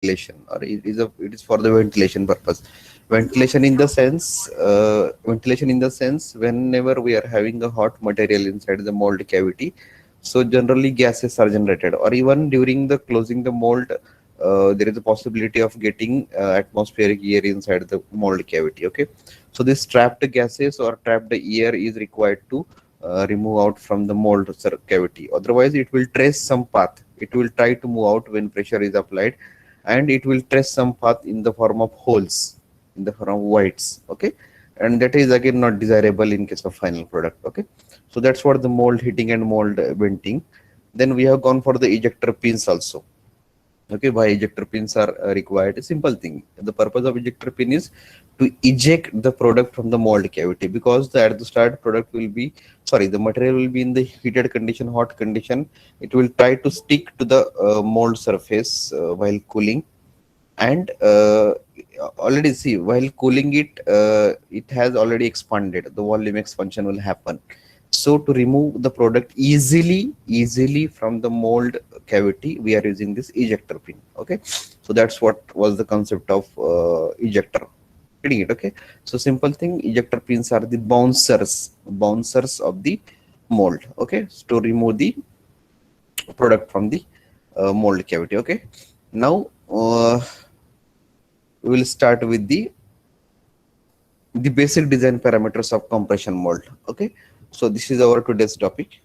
ventilation, or it is for the ventilation purpose. Ventilation in the sense whenever we are having a hot material inside the mold cavity, so generally gases are generated, or even during the closing the mold, there is a possibility of getting atmospheric air inside the mold cavity. Okay, so this trapped gases or trapped air is required to remove out from the mold cavity. Otherwise, it will trace some path. It will try to move out when pressure is applied, and it will trace some path in the form of holes, in the form of voids. Okay, and that is again not desirable in case of final product. Okay, so that's what the mold heating and mold venting. Then we have gone for the ejector pins also. Okay, why ejector pins are required? A simple thing, the purpose of ejector pin is to eject the product from the mold cavity, because at the start product will be, sorry, the material will be in the heated condition, hot condition. It will try to stick to the mold surface while cooling, and already see, while cooling it, it has already expanded, the volume expansion will happen. So to remove the product easily from the mold cavity, we are using this ejector pin. Okay, so that's what was the concept of ejector. Getting it? Okay, so simple thing, ejector pins are the bouncers of the mold. Okay, so to remove the product from the mold cavity. Okay, now we will start with the basic design parameters of compression mold. Okay, so this is our today's topic.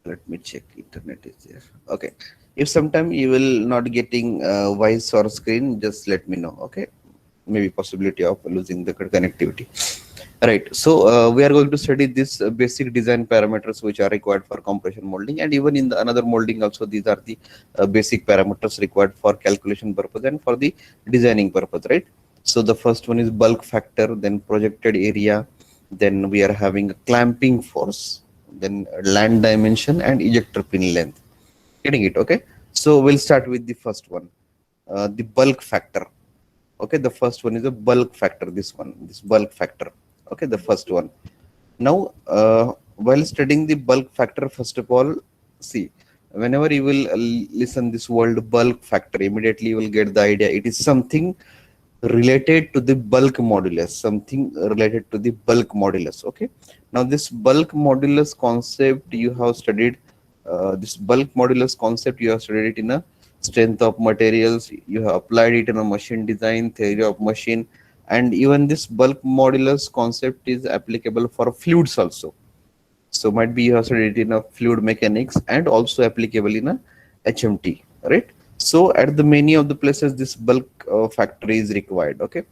Let me check, internet is there. Okay, if sometime you will not getting voice or screen, just let me know. Okay, maybe possibility of losing the connectivity. Right, so we are going to study this basic design parameters which are required for compression molding, and even in the another molding also these are the basic parameters required for calculation purpose and for the designing purpose, right? So the first one is bulk factor, then projected area, then we are having a clamping force, then land dimension and ejector pin length. Getting it? Okay, so we'll start with the first one, the bulk factor. Okay, the first one is a bulk factor, this bulk factor. Okay, the first one. Now while studying the bulk factor, first of all, see, whenever you will listen this word bulk factor, immediately you will get the idea it is something related to the bulk modulus, something related to the bulk modulus. Okay, now this bulk modulus concept you have studied, this bulk modulus concept you have studied it in a strength of materials, you have applied it in a machine design, theory of machine, and even this bulk modulus concept is applicable for fluids also. So might be you have studied in a fluid mechanics and also applicable in a HMT, right? So at the many of the places this bulk factor is required. Okay,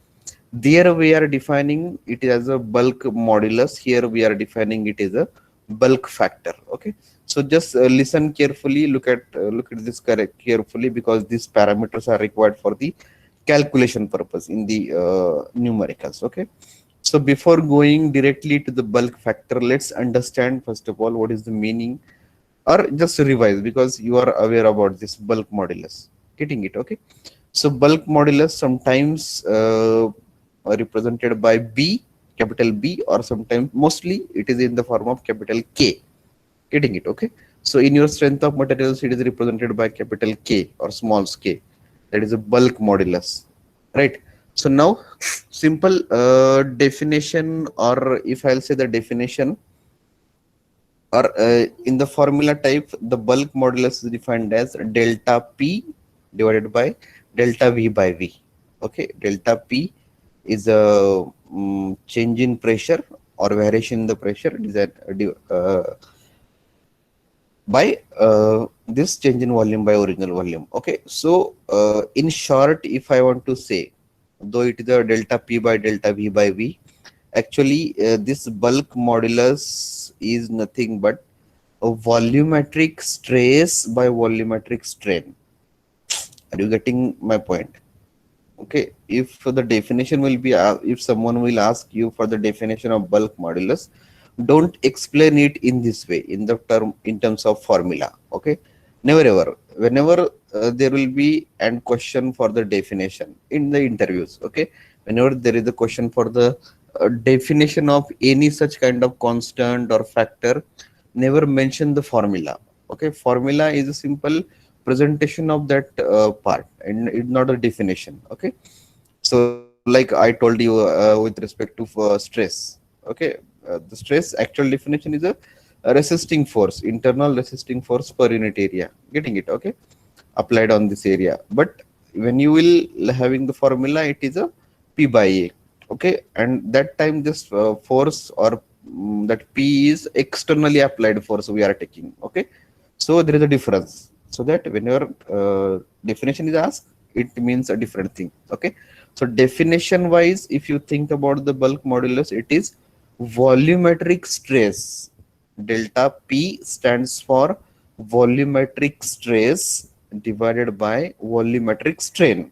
there we are defining it as a bulk modulus. Here we are defining it as a bulk factor. Okay, so just listen carefully, look at this correct carefully, because these parameters are required for the calculation purpose in the numericals. Okay, so before going directly to the bulk factor, let's understand first of all what is the meaning, or just revise because you are aware about this bulk modulus. Getting it? Okay, so bulk modulus sometimes represented by B, capital B, or sometimes mostly it is in the form of capital K. Getting it? Okay, so in your strength of materials it is represented by capital K or small k. That is a bulk modulus, right? So now simple definition, or if I'll say the definition, or in the formula type, the bulk modulus is defined as delta P divided by delta V by V. Okay, delta P is a change in pressure or variation in the pressure. It is by this change in volume by original volume. Okay, so in short, if I want to say, though it is a delta P by delta V by V, actually this bulk modulus is nothing but a volumetric stress by volumetric strain. Are you getting my point? Okay, if the definition will be, if someone will ask you for the definition of bulk modulus, don't explain it in this way, in the term, in terms of formula. Okay, never ever. Whenever there will be and question for the definition in the interviews. Okay, whenever there is a question for the definition of any such kind of constant or factor, never mention the formula. Okay, formula is a simple representation of that part, and it's not a definition. Okay, so like I told you with respect to stress. Okay, the stress actual definition is a resisting force, internal resisting force per unit area. Getting it? Okay, applied on this area. But when you will having the formula, it is a P by A. Okay, and that time this force or that P is externally applied force we are taking. Okay, so there is a difference. So that whenever definition is asked, it means a different thing. Okay, so definition wise, if you think about the bulk modulus, it is volumetric stress. Delta P stands for volumetric stress divided by volumetric strain.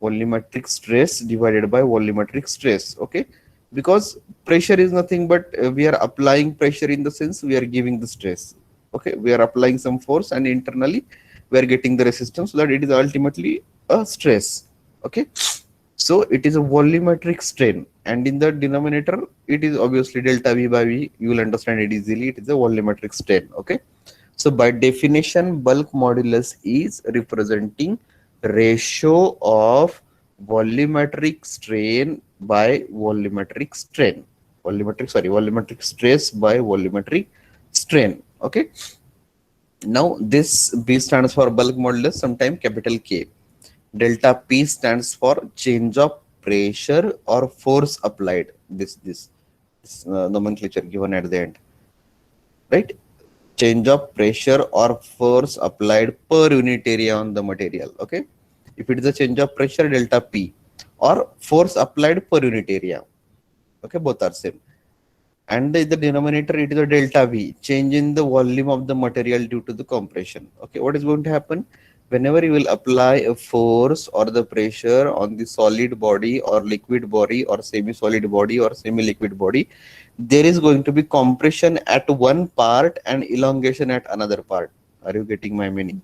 Volumetric stress divided by volumetric stress. Okay, because pressure is nothing but we are applying pressure, in the sense we are giving the stress. Okay, we are applying some force and internally we are getting the resistance, so that it is ultimately a stress. Okay, so it is a volumetric strain, and in the denominator it is obviously delta V by V. You will understand it easily. It is a volumetric strain. Okay, so by definition, bulk modulus is representing ratio of volumetric strain by volumetric strain. Volumetric stress by volumetric strain. Okay. Now this B stands for bulk modulus, sometime capital K. Delta P stands for change of pressure or force applied. This nomenclature given at the end, right? Change of pressure or force applied per unit area on the material. Okay, if it is a change of pressure, delta P, or force applied per unit area. Okay, both are same. And the denominator, it is a delta V, change in the volume of the material due to the compression. Okay, what is going to happen whenever you will apply a force or the pressure on the solid body or liquid body or semi-solid body or semi-liquid body, there is going to be compression at one part and elongation at another part. Are you getting my meaning?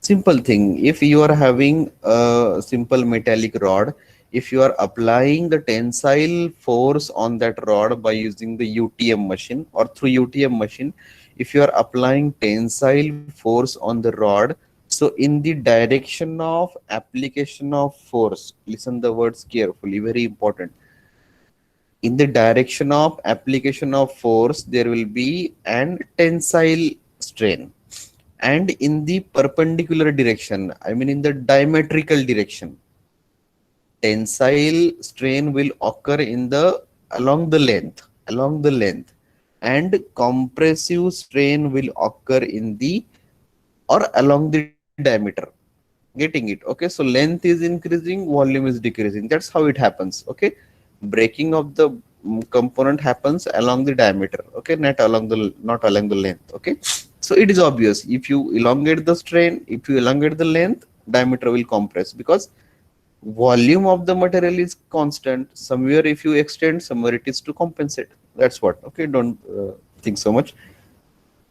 Simple thing, if you are having a simple metallic rod, if you are applying the tensile force on that rod by using the UTM machine or through UTM machine, if you are applying tensile force on the rod, so in the direction of application of force, listen the words carefully, very important. In the direction of application of force, there will be an tensile strain. And in the perpendicular direction, I mean in the diametrical direction, tensile strain will occur in the along the length, and compressive strain will occur in the or along the diameter. Getting it? Okay, so length is increasing, volume is decreasing. That's how it happens. Okay, breaking of the component happens along the diameter. Okay, not along the length. Okay, so it is obvious, if you elongate the strain, if you elongate the length, diameter will compress, because volume of the material is constant. Somewhere if you extend, somewhere it is to compensate. That's what. Okay, don't think so much.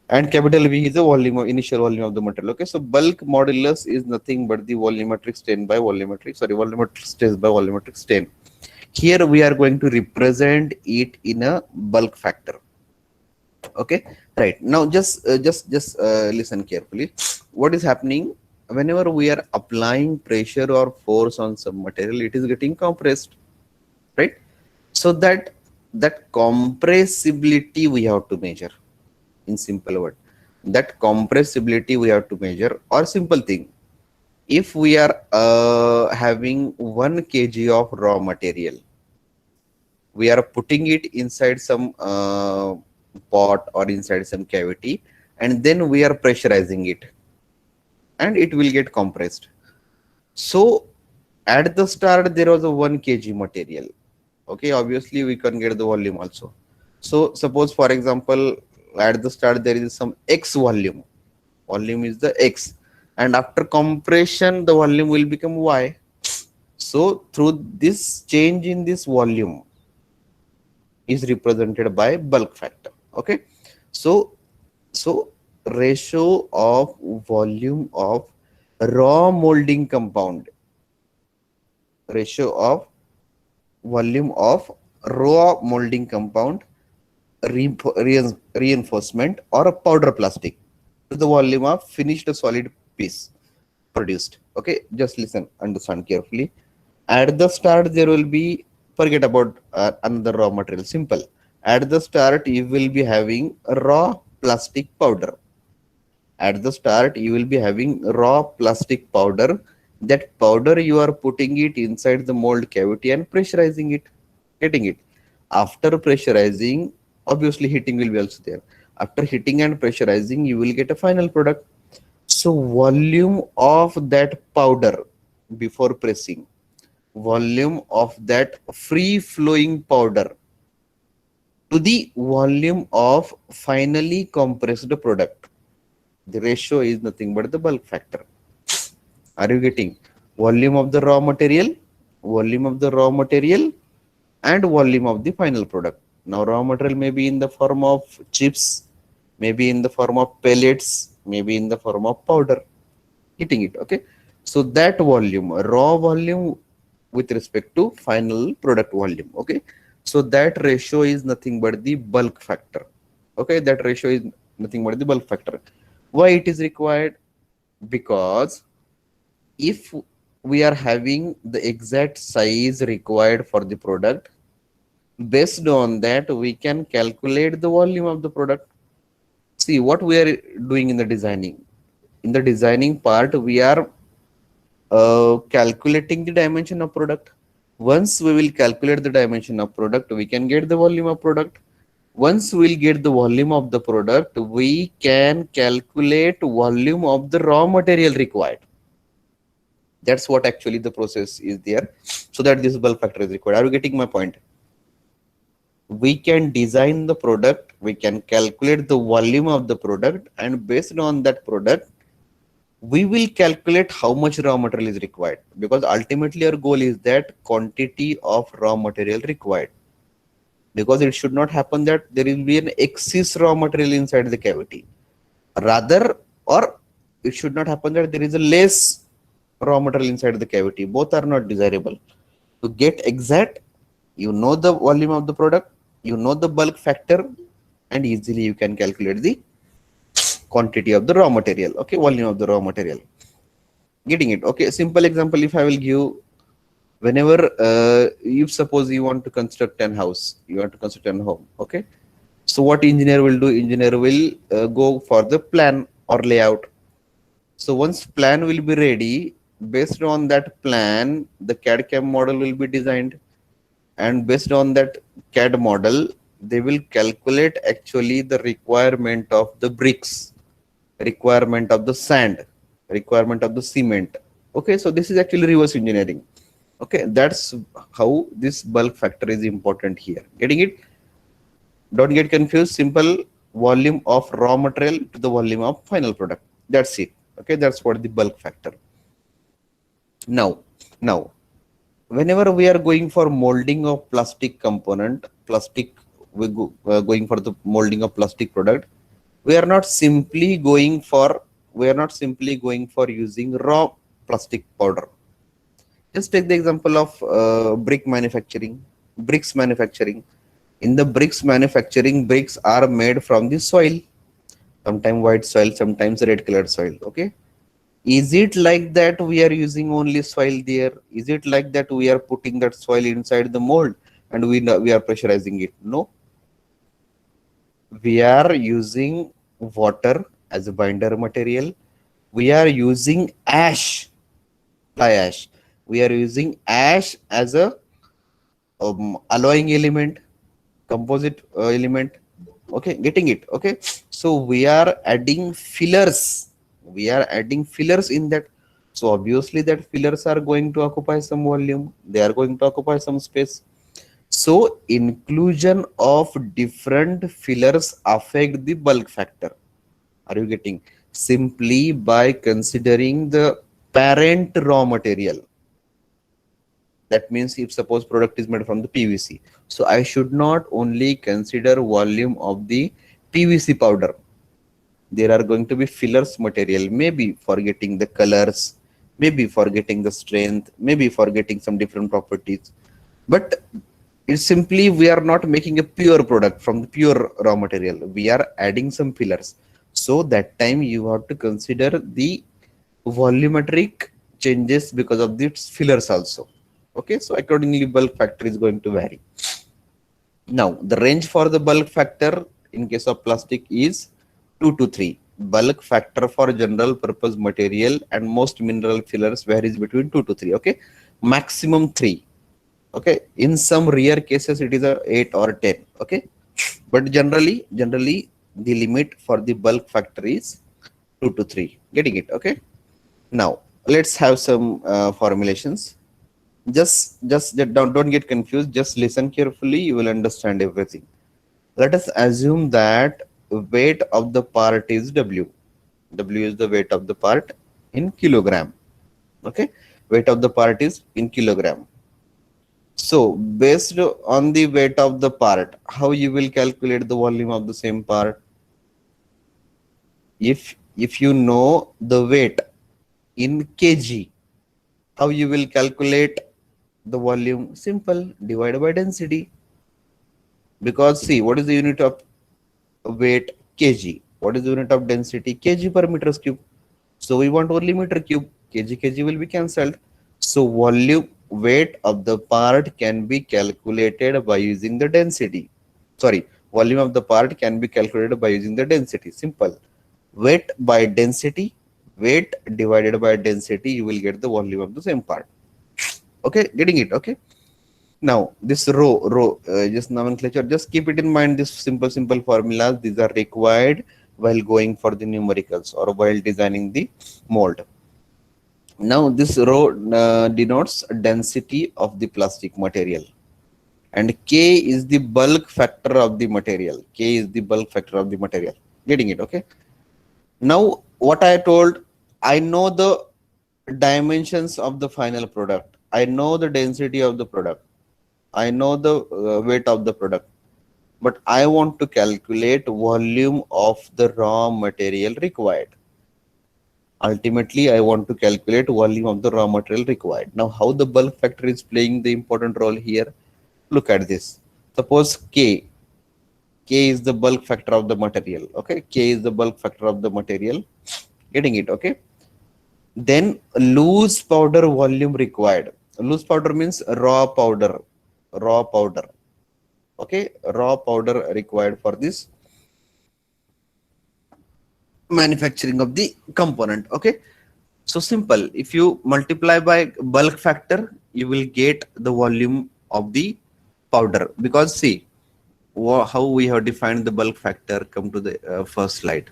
And capital V is the volume of initial volume of the material. Okay, so bulk modulus is nothing but the volumetric strain by volumetric stress by volumetric strain. Here we are going to represent it in a bulk factor. Okay, right. Now just listen carefully. What is happening whenever we are applying pressure or force on some material, it is getting compressed, right? So that compressibility we have to measure. In simple word, that compressibility we have to measure. Or simple thing, if we are having 1 kg of raw material, we are putting it inside some pot or inside some cavity, and then we are pressurizing it, and it will get compressed. So at the start there was a 1 kg material. Okay, obviously we can get the volume also. So suppose for example, at the start there is some X volume is the X, and after compression the volume will become Y. So through this change in this volume is represented by bulk factor. Okay, so ratio of volume of raw molding compound, ratio of volume of raw molding compound, reinforcement or a powder plastic. to the volume of finished solid piece produced. Okay, just listen, understand carefully. At the start, there will be, forget about another raw material, simple. At the start, you will be having raw plastic powder. At the start, you will be having raw plastic powder. That powder, you are putting it inside the mold cavity and pressurizing it, getting it. After pressurizing, obviously heating will be also there. After heating and pressurizing, you will get a final product. So volume of that powder before pressing, volume of that free flowing powder to the volume of finally compressed product. The ratio is nothing but the bulk factor. Are you getting? Volume of the raw material, volume of the raw material, and volume of the final product. Now, raw material may be in the form of chips, maybe in the form of pellets, maybe in the form of powder. Hitting it, okay? So that volume, raw volume with respect to final product volume, okay? So that ratio is nothing but the bulk factor, okay? That ratio is nothing but the bulk factor. Why it is required? Because if we are having the exact size required for the product, based on that we can calculate the volume of the product. See what we are doing in the designing. In the designing part, we are calculating the dimension of product. Once we will calculate the dimension of product, we can get the volume of product. Once we will get the volume of the product, we can calculate volume of the raw material required. That's what actually the process is there, so that this bulk factor is required. Are you getting my point? We can design the product, we can calculate the volume of the product, and based on that product, we will calculate how much raw material is required, because ultimately our goal is that quantity of raw material required, because it should not happen that there will be an excess raw material inside the cavity, rather, or it should not happen that there is a less raw material inside the cavity. Both are not desirable. To get exact, you know the volume of the product, you know the bulk factor, and easily you can calculate the quantity of the raw material, okay, volume of the raw material. Getting it? Okay, simple example if I will give, whenever if suppose you want to construct an house, you want to construct an home, okay, so what engineer will do? Engineer will go for the plan or layout. So once plan will be ready, based on that plan, the CAD CAM model will be designed, and based on that CAD model, they will calculate actually the requirement of the bricks, requirement of the sand, requirement of the cement. Okay, so this is actually reverse engineering. Okay, that's how this bulk factor is important here. Getting it? Don't get confused. Simple, volume of raw material to the volume of final product. That's it. Okay, that's what the bulk factor. Now whenever we are going for molding of plastic component, plastic, going for the molding of plastic product, we are not simply going for using raw plastic powder. Just take the example of bricks manufacturing. In the bricks manufacturing, bricks are made from the soil, sometimes white soil, sometimes red colored soil. Okay, is it like that we are using only soil there? Is it like that we are putting that soil inside the mold and we are pressurizing it? No, we are using water as a binder material. We are using ash, fly ash. We are using ash as a alloying element, composite element. Okay, getting it? Okay, so we are adding fillers. We are adding fillers in that. So obviously that fillers are going to occupy some volume. They are going to occupy some space. So inclusion of different fillers affect the bulk factor. Are you getting? Simply by considering the parent raw material. That means if suppose product is made from the PVC, so I should not only consider volume of the PVC powder. There are going to be fillers material, maybe for getting the colors, maybe for getting the strength, maybe for getting some different properties. But it's simply we are not making a pure product from the pure raw material. We are adding some fillers. So that time you have to consider the volumetric changes because of the fillers also. Okay, so accordingly bulk factor is going to vary. Now the range for the bulk factor in case of plastic is 2 to 3. Bulk factor for general purpose material and most mineral fillers varies between 2 to 3. Okay, maximum 3. Okay, in some rare cases it is a 8 or 10. Okay, but generally the limit for the bulk factor is 2 to 3. Getting it? Okay. Now let's have some formulations. Don't get confused. Just listen carefully. You will understand everything. Let us assume that weight of the part is W. W is the weight of the part in kilogram. Okay, weight of the part is in kilogram. So based on the weight of the part, how you will calculate the volume of the same part? If you know the weight in kg, how you will calculate the volume? Simple, divided by density. Because see, what is the unit of weight? Kg. What is the unit of density? Kg per meters cube. So we want only meter cube. Kg will be cancelled. So volume weight of the part can be calculated by using the density. Sorry, volume of the part can be calculated by using the density. Simple. Weight by density. Weight divided by density, you will get the volume of the same part. Okay, getting it? Okay. Now this rho, just nomenclature, just keep it in mind. This simple formulas, these are required while going for the numericals or while designing the mold. Now this rho denotes density of the plastic material, and K is the bulk factor of the material. K is the bulk factor of the material. Getting it? Okay. Now what I told, I know the dimensions of the final product. I know the density of the product. I know the weight of the product, but I want to calculate volume of the raw material required. Ultimately, I want to calculate volume of the raw material required. Now, how the bulk factor is playing the important role here? Look at this. Suppose K is the bulk factor of the material. Okay, K is the bulk factor of the material. Getting it? Okay. Then loose powder volume required. Loose powder means raw powder. Raw powder. Okay, raw powder required for this manufacturing of the component. Okay, so simple. If you multiply by bulk factor, you will get the volume of the powder. Because see how we have defined the bulk factor. Come to the first slide.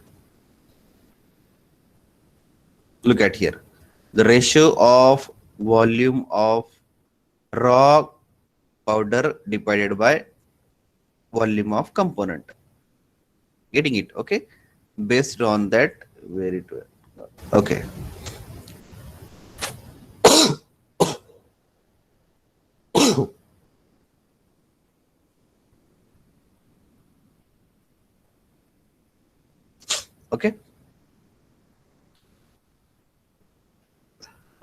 Look at here, the ratio of volume of raw powder divided by volume of component. Getting it? Okay, based on that, where it will. Okay. Okay.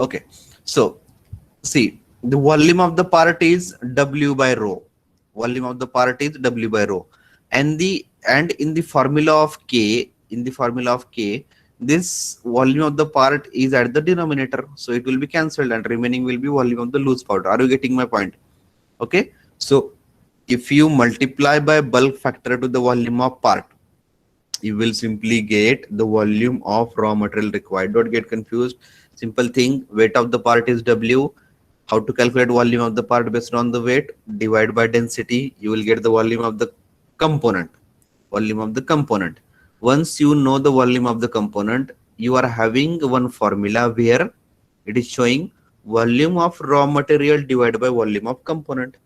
Okay. So see, the volume of the part is W by rho. Volume of the part is W by rho, and in the formula of K, this volume of the part is at the denominator, so it will be cancelled, and remaining will be volume of the loose powder. Are you getting my point? Okay. So if you multiply by bulk factor to the volume of part, you will simply get the volume of raw material required. Don't get confused. Simple thing, weight of the part is W. How to calculate volume of the part based on the weight? Divide by density. You will get the volume of the component. Volume of the component. Once you know the volume of the component, you are having one formula where it is showing volume of raw material divided by volume of component.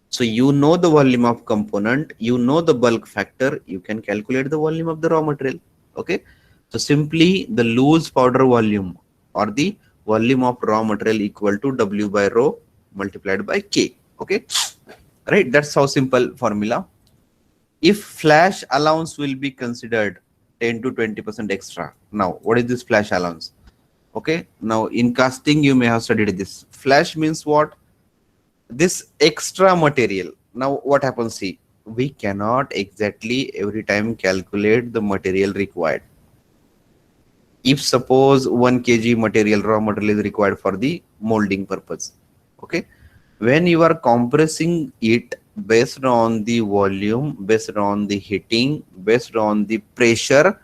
So you know the volume of component, you know the bulk factor, you can calculate the volume of the raw material. Okay. So simply the loose powder volume or the volume of raw material equal to W by rho multiplied by K. Okay. Right. That's how simple formula. If flash allowance will be considered 10 to 20% extra. Now, what is this flash allowance? Okay. Now in casting, you may have studied this. Flash means what? This extra material. Now what happens? See, we cannot exactly every time calculate the material required. If suppose 1 kg material, raw material is required for the molding purpose, okay, when you are compressing it based on the volume, based on the heating, based on the pressure,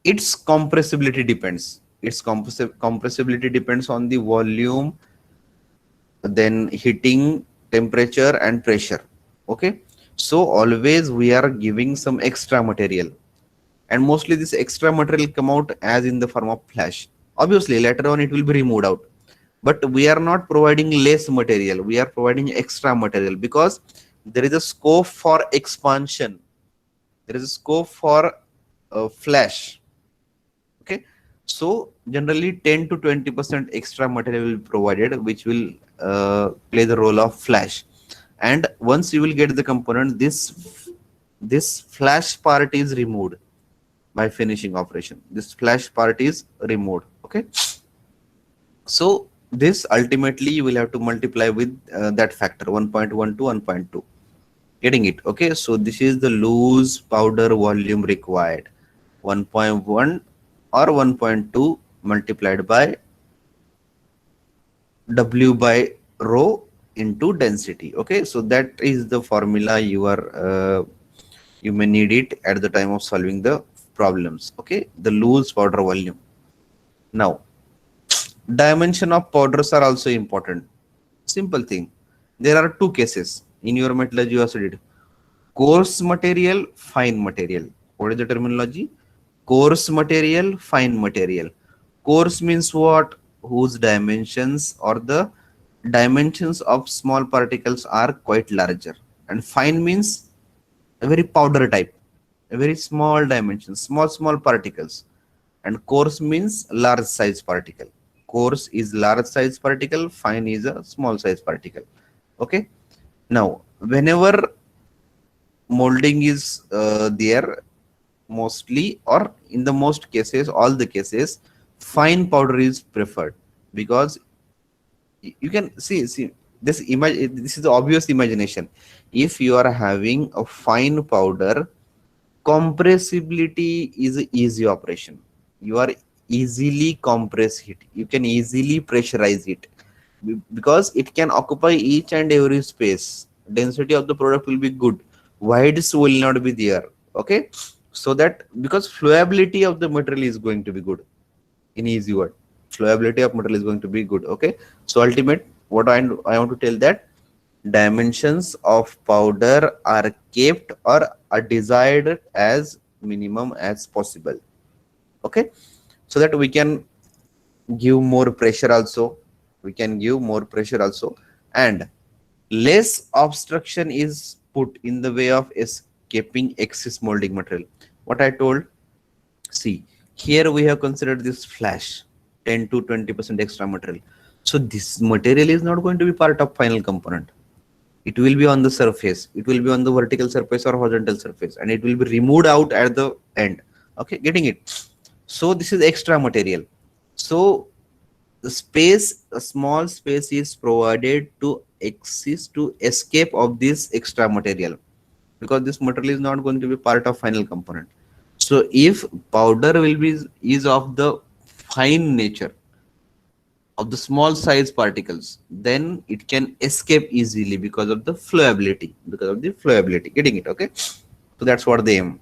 its compressibility depends. Its compressibility depends on the volume, then heating, temperature and pressure. Okay, so always we are giving some extra material, and mostly this extra material come out as in the form of flash. Obviously later on it will be removed out, but we are not providing less material, we are providing extra material, because there is a scope for expansion, there is a scope for flash. Okay, so generally 10 to 20% extra material will be provided, which will play the role of flash. And once you will get the component, this flash part is removed by finishing operation. This flash part is removed. Okay, so this ultimately you will have to multiply with that factor 1.1 to 1.2, getting it. Okay, so this is the loose powder volume required, 1.1 or 1.2 multiplied by W by rho into density. Okay, so that is the formula you are you may need it at the time of solving the problems. Okay, the loose powder volume. Now dimension of powders are also important. Simple thing, there are two cases in your metallurgy. You have studied coarse material, fine material. What is the terminology? Coarse material, fine material. Coarse means what? Whose dimensions or the dimensions of small particles are quite larger, and fine means a very powder type, a very small dimensions, small particles. And coarse means large size particle. Coarse is large size particle, fine is a small size particle. Okay, now whenever molding is there, mostly or in the most cases, all the cases, fine powder is preferred, because you can see this image. This is the obvious imagination. If you are having a fine powder, compressibility is an easy operation. You are easily compress it, you can easily pressurize it, because it can occupy each and every space. Density of the product will be good, voids will not be there. Okay, so that because flowability of the material is going to be good, in easy word, flowability of material is going to be good. Okay, so ultimate what I want to tell that dimensions of powder are kept or are desired as minimum as possible. Okay, so that we can give more pressure also, we can give more pressure also, and less obstruction is put in the way of escaping excess molding material. What I told, see here we have considered this flash, 10 to 20% extra material. So this material is not going to be part of final component. It will be on the surface, it will be on the vertical surface or horizontal surface, and it will be removed out at the end. Okay, getting it? So this is extra material. So the space, a small space is provided to exist, to escape of this extra material, because this material is not going to be part of final component. So if powder will be is of the fine nature, of the small size particles, then it can escape easily because of the flowability, getting it? Okay, so that's what they aim.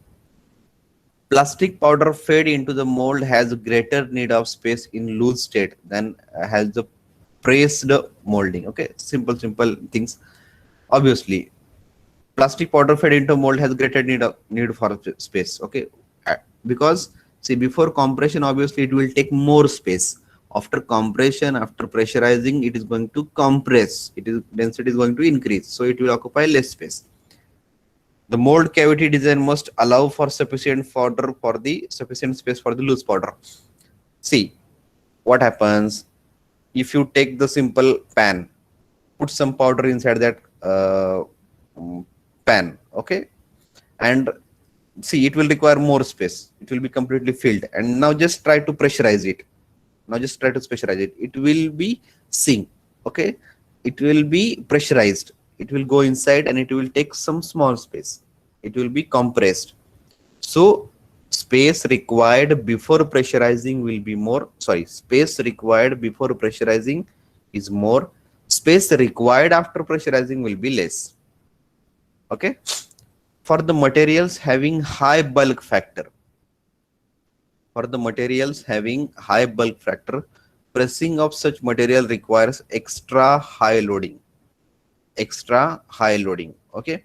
Plastic powder fed into the mold has greater need of space in loose state than has the pressed molding. Okay, simple things. Obviously plastic powder fed into mold has greater need for space. Okay, because see before compression obviously it will take more space. After compression, after pressurizing, it is going to compress, it is density is going to increase, so it will occupy less space. The mold cavity design must allow for sufficient space for the loose powder. See what happens if you take the simple pan, put some powder inside that pan. Okay, and see it will require more space, it will be completely filled, and now just try to pressurize it. Now just try to pressurize it, it will be sink. Okay, it will be pressurized, it will go inside and it will take some small space. It will be compressed. So space required before pressurizing will be more. Sorry, space required before pressurizing is more. Space required after pressurizing will be less. Okay. For the materials having high bulk factor, pressing of such material requires extra high loading. Okay.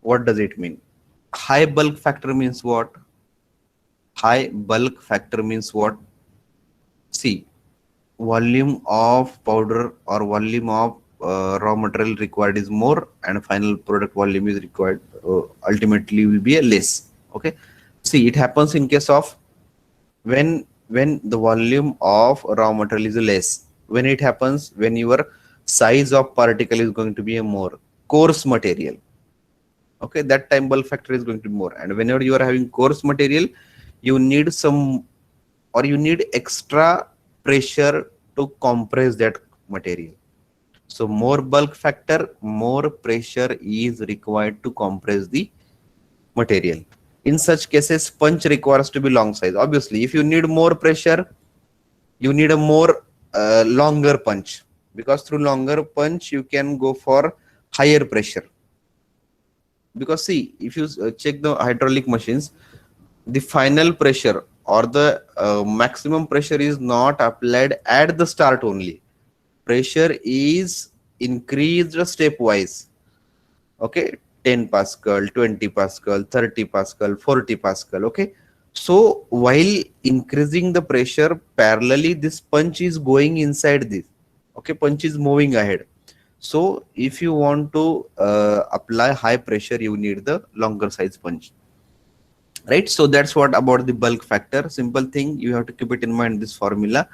What does it mean? High bulk factor means what? See, volume of powder or volume of raw material required is more, and final product volume is required ultimately will be a less. Okay. See, it happens in case of when the volume of raw material is less. When it happens, when your size of particle is going to be a more coarse material. Okay, that time bulk factor is going to be more. And whenever you are having coarse material, you need some, or you need extra pressure to compress that material. So more bulk factor, more pressure is required to compress the material. In such cases, punch requires to be long size. Obviously, if you need more pressure, you need a more longer punch, because through longer punch you can go for higher pressure. Because see, if you check the hydraulic machines, the final pressure or the maximum pressure is not applied at the start only. Pressure is increased stepwise. Okay, 10 pascal, 20 pascal, 30 pascal, 40 pascal. Okay, so while increasing the pressure, parallelly this punch is going inside this. Okay, punch is moving ahead. So if you want to apply high pressure, you need the longer size punch, right? So that's what about the bulk factor. Simple thing, you have to keep it in mind, this formula.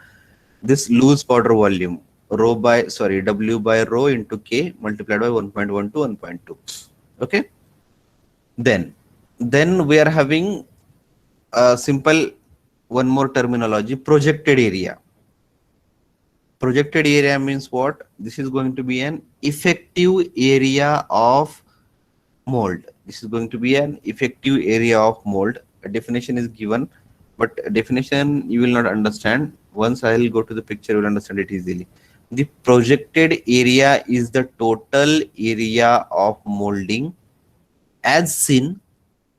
This loose powder volume, W by rho into K multiplied by 1.1 to 1.2. Okay. Then we are having a simple one more terminology, projected area. Projected area means what? This is going to be an effective area of mold. This is going to be an effective area of mold. A definition is given, but definition you will not understand. Once I will go to the picture, you will understand it easily. The projected area is the total area of molding as seen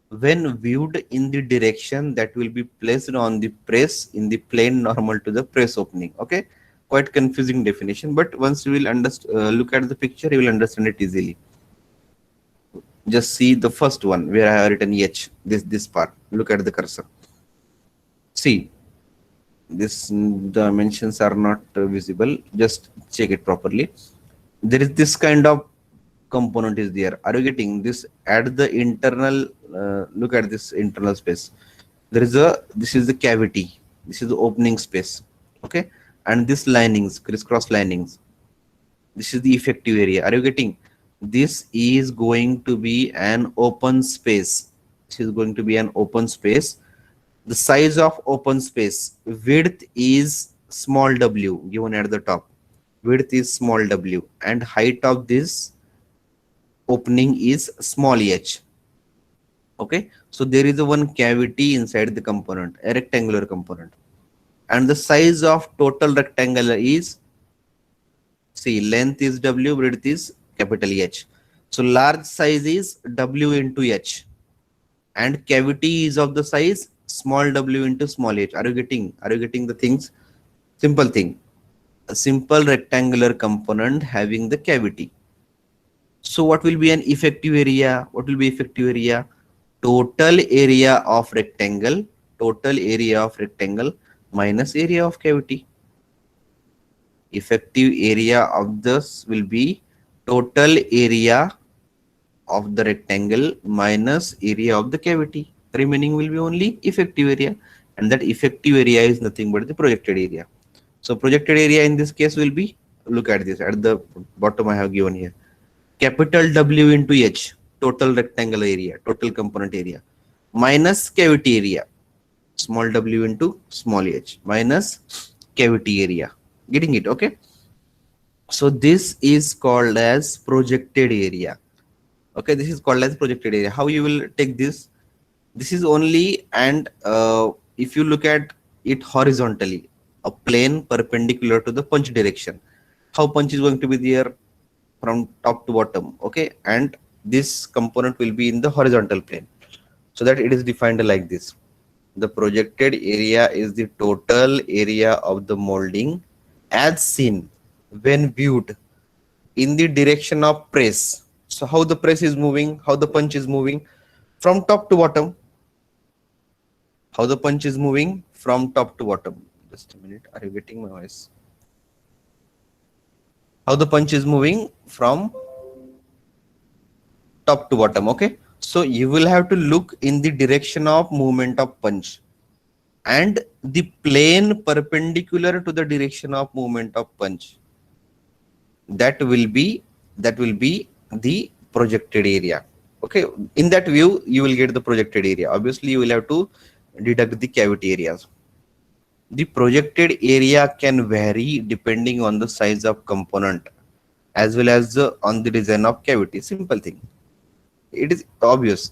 when viewed in the direction that will be placed on the press in the plane normal to the press opening. Okay, quite confusing definition, but once you will look at the picture, you will understand it easily. Just see the first one where I have written H, this part. Look at the cursor. See, this dimensions are not visible. Just check it properly. There is this kind of component is there. Are you getting this? At the internal, look at this internal space. This is the cavity. This is the opening space. Okay, and this linings, crisscross linings. This is the effective area. Are you getting? This is going to be an open space. This is going to be an open space. The size of open space, width is small w given at the top. Width is small w, and height of this opening is small h. Okay, so there is a one cavity inside the component, a rectangular component, and the size of total rectangular is, see, length is w, width is capital H. So large size is w into h, and cavity is of the size small w into small h. Are you getting the things? Simple thing, a simple rectangular component having the cavity. So what will be an effective area? What will be effective area? Total area of rectangle minus area of cavity. Effective area of this will be total area of the rectangle minus area of the cavity. The remaining will be only effective area, and that effective area is nothing but the projected area. So projected area in this case will be, look at this at the bottom I have given here, capital W into H, total rectangle area, total component area, minus cavity area, small w into small h, minus cavity area. Getting it? Okay. So this is called as projected area. Okay, this is called as projected area. How you will take this? This is only, and if you look at it horizontally, a plane perpendicular to the punch direction. How punch is going to be there from top to bottom? Okay, and this component will be in the horizontal plane, so that it is defined like this. The projected area is the total area of the molding as seen when viewed in the direction of press. So how the press is moving, how the punch is moving from top to bottom, how the punch is moving from top to bottom. Just a minute, are you getting my voice? How the punch is moving from top to bottom. Okay, so you will have to look in the direction of movement of punch, and the plane perpendicular to the direction of movement of punch, that will be the projected area. Okay, in that view you will get the projected area. Obviously you will have to deduct the cavity areas. The projected area can vary depending on the size of component as well as on the design of cavity. Simple thing, it is obvious.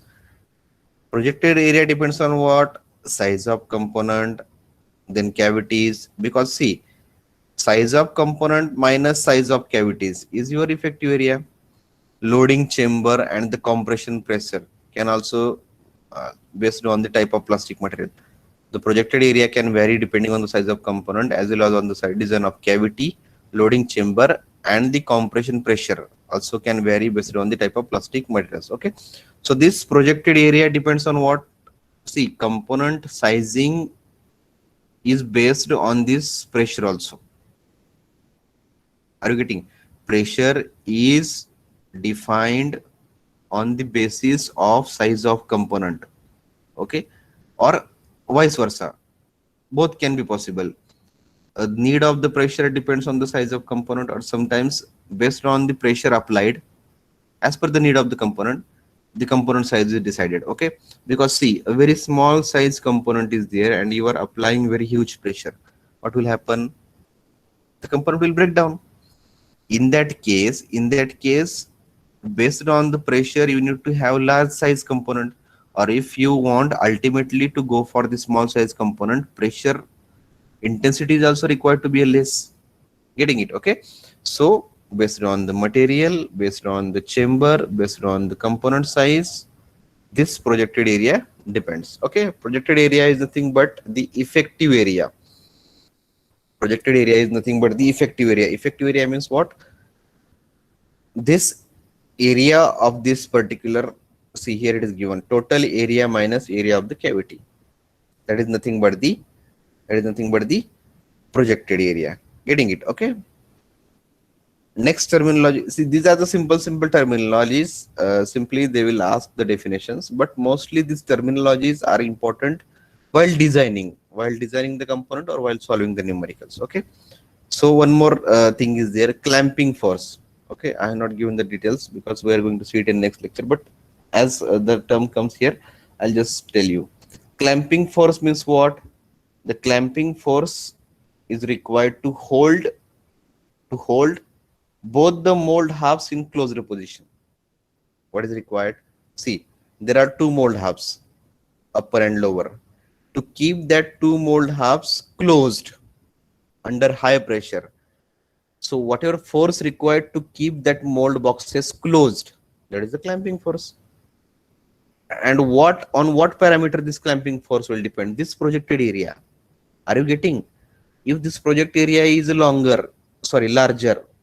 Projected area depends on what? Size of component, then cavities. Because see, size of component minus size of cavities is your effective area. Loading chamber and the compression pressure can also based on the type of plastic material. The projected area can vary depending on the size of component as well as on the side design of cavity, loading chamber, and the compression pressure also can vary based on the type of plastic materials. Okay, so this projected area depends on what? See, component sizing is based on this pressure also. Are you getting? Pressure is defined on the basis of size of component. Okay, or vice versa, both can be possible. Need of the pressure depends on the size of component, or sometimes based on the pressure applied as per the need of the component size is decided. Okay, because see, a very small size component is there and you are applying very huge pressure. What will happen? The component will break down. In that case, based on the pressure, you need to have large size component. Or if you want ultimately to go for the small size component, pressure intensity is also required to be a less. Getting it? Okay, so based on the material, based on the chamber, based on the component size, this projected area depends. Okay, projected area is nothing but the effective area. Projected area is nothing but the effective area. Effective area means what? This area of this particular, see here it is given, total area minus area of the cavity. That is nothing but the projected area. Getting it? Okay, next terminology. See, these are the simple terminologies. Simply they will ask the definitions, but mostly these terminologies are important while designing the component or while solving the numericals. Okay, so one more thing is there, clamping force. Okay, I have not given the details because we are going to see it in next lecture, but as the term comes here, I'll just tell you. Clamping force means what? The clamping force is required to hold both the mold halves in closed position. What is required? See, there are two mold halves, upper and lower. To keep that two mold halves closed under high pressure, so whatever force required to keep that mold boxes closed, that is the clamping force. And on what parameter this clamping force will depend? This projected area. Are you getting? If this project area is larger,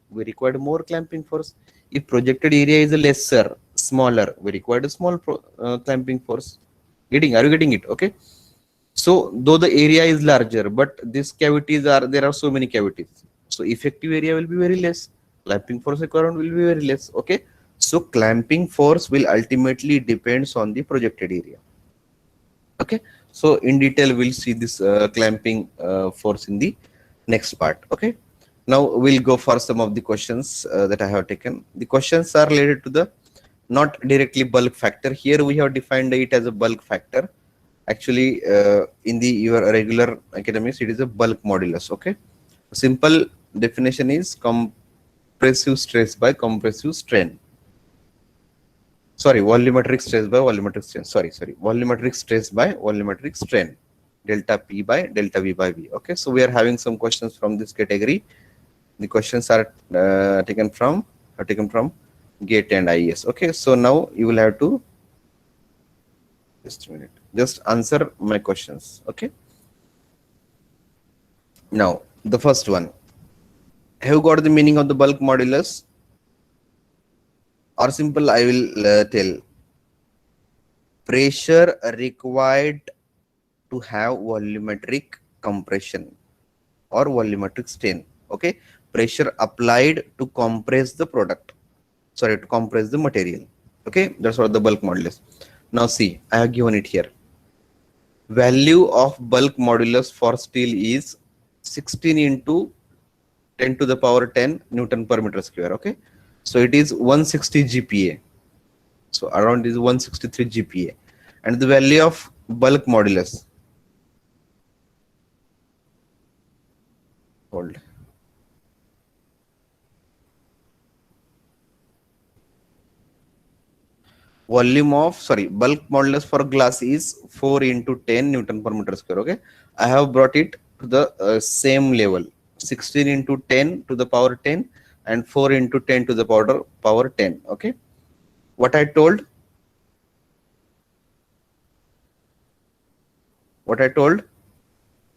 we require more clamping force. If projected area is smaller, we require a small clamping force. Are you getting it? Okay. So though the area is larger, but these cavities there are so many cavities. So effective area will be very less. Clamping force requirement will be very less. Okay. So clamping force will ultimately depends on the projected area. Okay, so in detail we'll see this clamping force in the next part. Okay, now we'll go for some of the questions that I have taken. The questions are related to the not directly bulk factor. Here we have defined it as a bulk factor. Actually in the your regular academics it is a bulk modulus. Okay, simple definition is compressive stress by compressive strain. Sorry, volumetric stress by volumetric strain. Sorry, volumetric stress by volumetric strain. Delta P by delta V by V. Okay, so we are having some questions from this category. The questions are taken from GATE and IES. Okay, so now you will have to just a minute. Just answer my questions. Okay. Now the first one. Have you got the meaning of the bulk modulus? Or simple, I will tell. Pressure required to have volumetric compression or volumetric strain. Okay, pressure applied to compress the product, sorry, to compress the material. Okay, that's what the bulk modulus. Now see, I have given it here. Value of bulk modulus for steel is 16 into 10 to the power 10 Newton per meter square. Okay, so it is 160 GPa. So around is 163 GPa. And the value of bulk modulus, hold, volume of, sorry, bulk modulus for glass is 4 into 10 Newton per meter square. Okay, I have brought it to the same level, 16 into 10 to the power 10 and 4 into 10 to the power 10. Okay, what I told,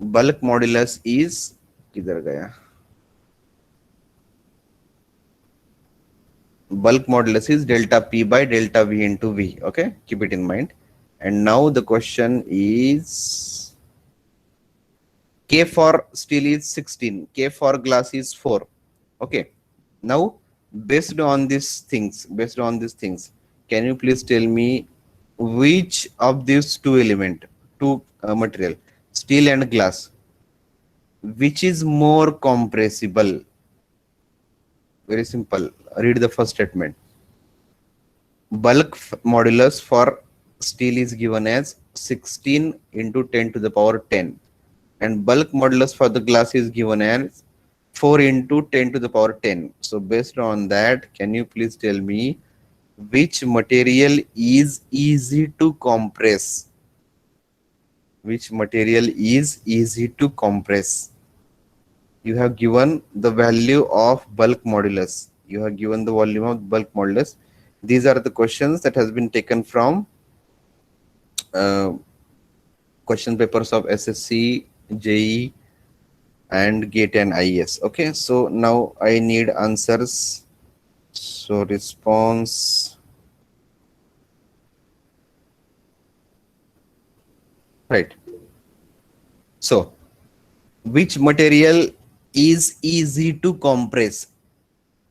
bulk modulus is, किधर गया, bulk modulus is delta P by delta V into V. Okay, keep it in mind. And now the question is, K for steel is 16, K for glass is 4. Okay, now based on these things, can you please tell me which of these two material, steel and glass, which is more compressible? Very simple. Read the first statement. Bulk modulus for steel is given as 16 into 10 to the power 10, and bulk modulus for the glass is given as 4 into 10 to the power 10. So based on that, can you please tell me which material is easy to compress? Which material is easy to compress? You have given the value of bulk modulus. You have given the volume of bulk modulus. These are the questions that has been taken from question papers of SSC, JEE, and GATE and IES. Okay, so now I need answers. So response, right? So which material is easy to compress?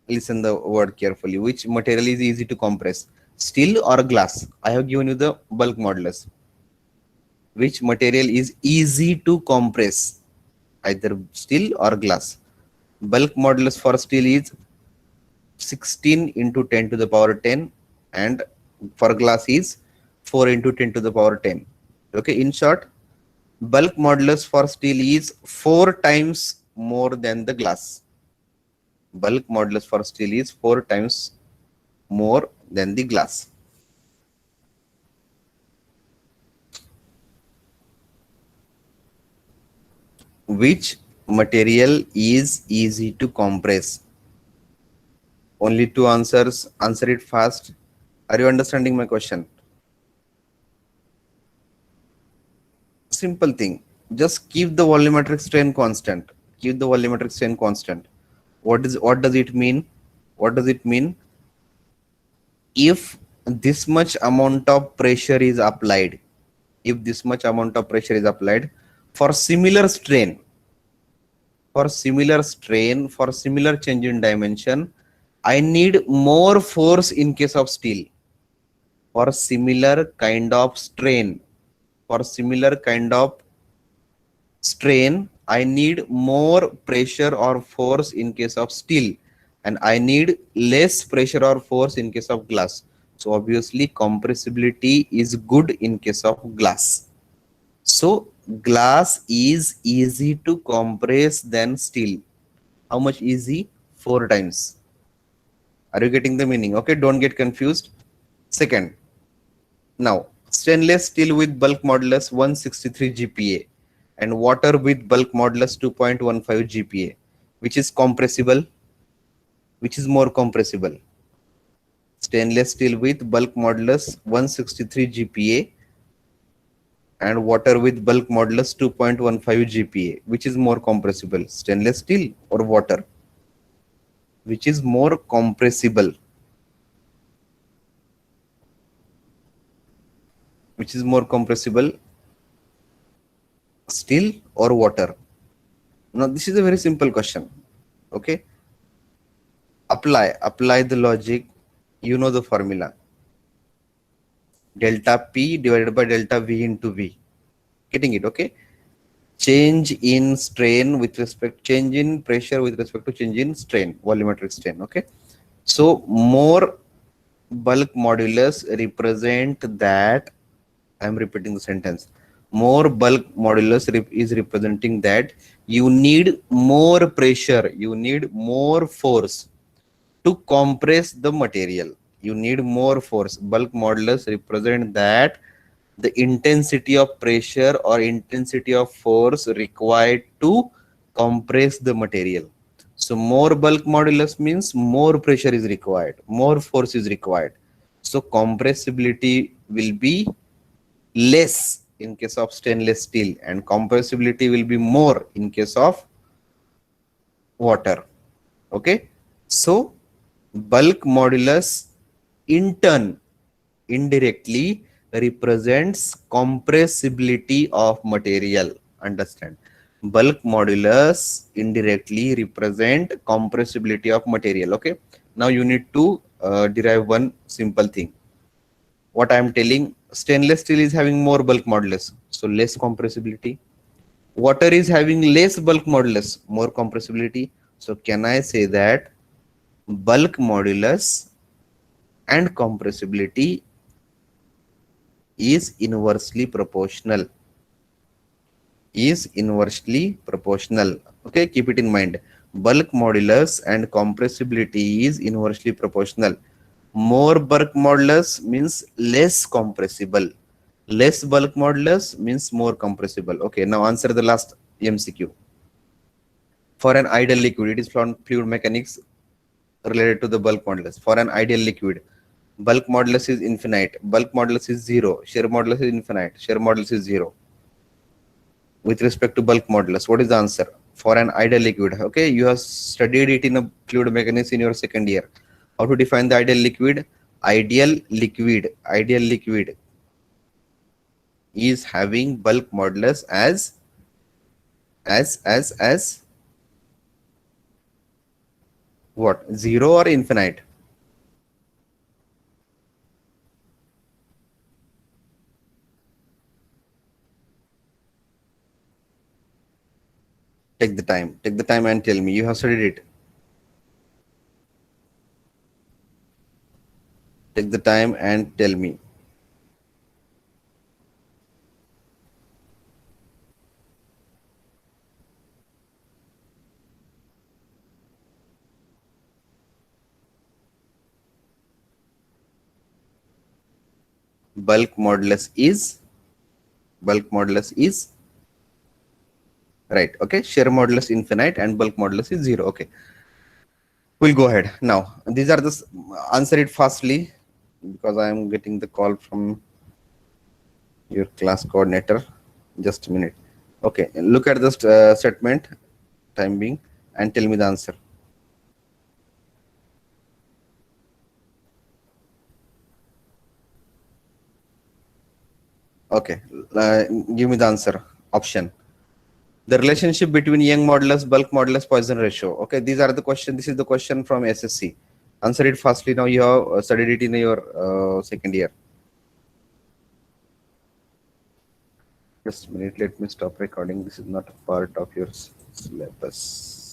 Listen the word carefully. Which material is easy to compress? Steel or glass? I have given you the bulk modulus. Which material is easy to compress? Either steel or glass. Bulk modulus for steel is 16 into 10 to the power 10, and for glass is 4 into 10 to the power 10. Okay, in short, bulk modulus for steel is 4 times more than the glass. Bulk modulus for steel is 4 times more than the glass. Which material is easy to compress? Only two answers. Answer it fast. Are you understanding my question? Simple thing. Just keep the volumetric strain constant. Keep the volumetric strain constant. What does it mean? What does it mean? If this much amount of pressure is applied, for similar strain, for similar change in dimension, I need more force in case of steel. For similar kind of strain, I need more pressure or force in case of steel, and I need less pressure or force in case of glass. So obviously compressibility is good in case of glass. So glass is easy to compress than steel. How much easy? 4 times. Are you getting the meaning? Okay, don't get confused. Second, now stainless steel with bulk modulus 163 GPa and water with bulk modulus 2.15 GPa, which is compressible, which is more compressible. Stainless steel with bulk modulus 163 GPa and water with bulk modulus 2.15 GPa, which is more compressible, stainless steel or water? Which is more compressible? Which is more compressible, steel or water? Now this is a very simple question. Okay, apply the logic. You know the formula, delta P divided by delta V into V. Getting it? Okay, change in strain with respect, change in pressure with respect to change in strain, volumetric strain. Okay, so more bulk modulus represent that, I'm repeating the sentence, more bulk modulus is representing that you need more pressure, you need more force to compress the material. You need more force. Bulk modulus represent that the intensity of pressure or intensity of force required to compress the material. So more bulk modulus means more pressure is required, more force is required. So compressibility will be less in case of stainless steel and compressibility will be more in case of water. Okay, so bulk modulus in turn indirectly represents compressibility of material. Understand? Bulk modulus indirectly represent compressibility of material. Okay, now you need to derive one simple thing. What I am telling, stainless steel is having more bulk modulus, so less compressibility. Water is having less bulk modulus, more compressibility. So can I say that bulk modulus and compressibility is inversely proportional? Is inversely proportional. Okay, keep it in mind. Bulk modulus and compressibility is inversely proportional. More bulk modulus means less compressible. Less bulk modulus means more compressible. Okay, now answer the last MCQ. For an ideal liquid, it is from fluid mechanics related to the bulk modulus. For an ideal liquid, bulk modulus is infinite, bulk modulus is 0, shear modulus is infinite, shear modulus is 0. With respect to bulk modulus, what is the answer? For an ideal liquid, okay, you have studied it in a fluid mechanics in your second year. How to define the ideal liquid? Ideal liquid is having bulk modulus as what? 0 or infinite? Take the time and tell me. You have studied it. Take the time and tell me. Bulk modulus is right. Okay, shear modulus infinite and bulk modulus is 0. Okay, we'll go ahead now. These are the, answer it fastly because I am getting the call from your class coordinator. Just a minute. Okay, look at this statement, time being, and tell me the answer. Okay, give me the answer. Option. The relationship between Young modulus, bulk modulus, Poisson ratio. Okay, these are the question. This is the question from SSC. Answer it fastly. Now you have studied it in your second year. Just a minute. Let me stop recording. This is not a part of your syllabus.